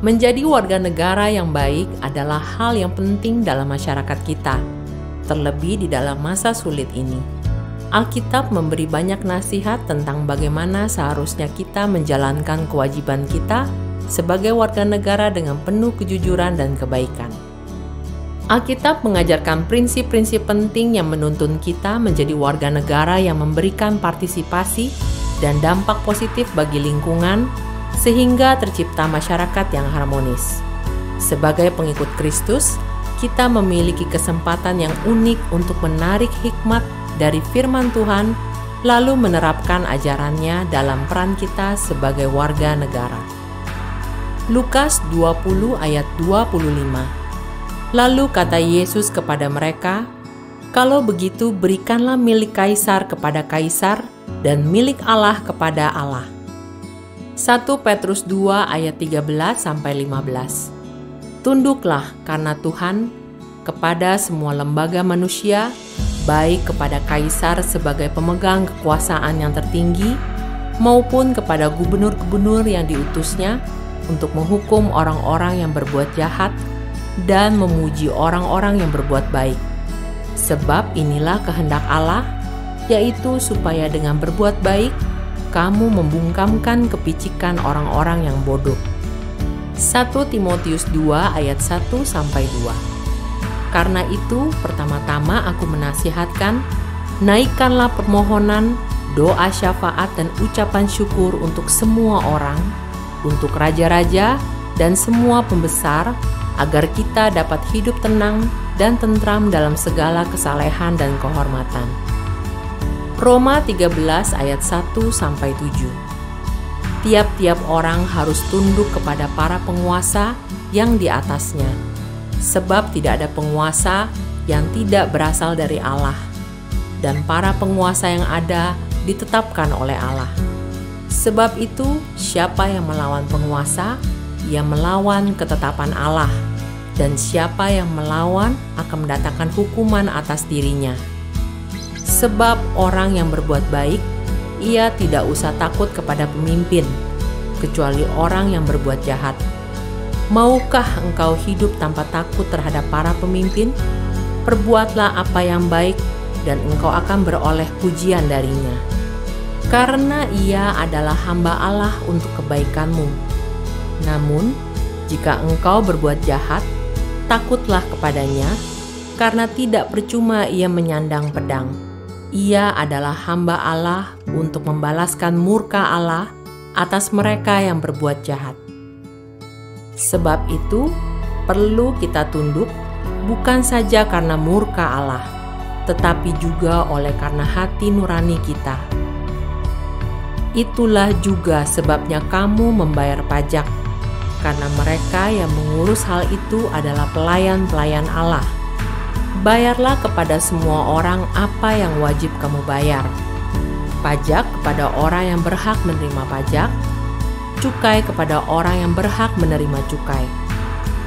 Menjadi warga negara yang baik adalah hal yang penting dalam masyarakat kita, terlebih di dalam masa sulit ini. Alkitab memberi banyak nasihat tentang bagaimana seharusnya kita menjalankan kewajiban kita sebagai warga negara dengan penuh kejujuran dan kebaikan. Alkitab mengajarkan prinsip-prinsip penting yang menuntun kita menjadi warga negara yang memberikan partisipasi dan dampak positif bagi lingkungan, sehingga tercipta masyarakat yang harmonis. Sebagai pengikut Kristus, kita memiliki kesempatan yang unik untuk menarik hikmat dari firman Tuhan, lalu menerapkan ajarannya dalam peran kita sebagai warga negara. Lukas 20 ayat 25. Lalu kata Yesus kepada mereka, "Kalau begitu berikanlah milik Kaisar kepada Kaisar dan milik Allah kepada Allah." 1 Petrus 2 ayat 13-15. Tunduklah karena Tuhan kepada semua lembaga manusia, baik kepada Kaisar sebagai pemegang kekuasaan yang tertinggi, maupun kepada gubernur-gubernur yang diutusnya untuk menghukum orang-orang yang berbuat jahat dan memuji orang-orang yang berbuat baik. Sebab inilah kehendak Allah, yaitu supaya dengan berbuat baik, kamu membungkamkan kepicikan orang-orang yang bodoh. 1 Timotius 2 ayat 1-2. Karena itu, pertama-tama aku menasihatkan, naikkanlah permohonan, doa syafaat dan ucapan syukur untuk semua orang, untuk raja-raja dan semua pembesar, agar kita dapat hidup tenang dan tentram dalam segala kesalehan dan kehormatan. Roma 13 ayat 1-7. Tiap-tiap orang harus tunduk kepada para penguasa yang di atasnya, sebab tidak ada penguasa yang tidak berasal dari Allah, dan para penguasa yang ada ditetapkan oleh Allah. Sebab itu, siapa yang melawan penguasa, ia melawan ketetapan Allah, dan siapa yang melawan akan mendatangkan hukuman atas dirinya. Sebab orang yang berbuat baik, ia tidak usah takut kepada pemimpin, kecuali orang yang berbuat jahat. Maukah engkau hidup tanpa takut terhadap para pemimpin? Perbuatlah apa yang baik, dan engkau akan beroleh pujian darinya. Karena ia adalah hamba Allah untuk kebaikanmu. Namun, jika engkau berbuat jahat, takutlah kepadanya, karena tidak percuma ia menyandang pedang. Ia adalah hamba Allah untuk membalaskan murka Allah atas mereka yang berbuat jahat. Sebab itu, perlu kita tunduk bukan saja karena murka Allah, tetapi juga oleh karena hati nurani kita. Itulah juga sebabnya kamu membayar pajak, karena mereka yang mengurus hal itu adalah pelayan-pelayan Allah. Bayarlah kepada semua orang apa yang wajib kamu bayar. Pajak kepada orang yang berhak menerima pajak, cukai kepada orang yang berhak menerima cukai,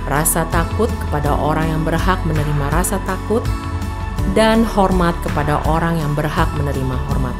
rasa takut kepada orang yang berhak menerima rasa takut, dan hormat kepada orang yang berhak menerima hormat.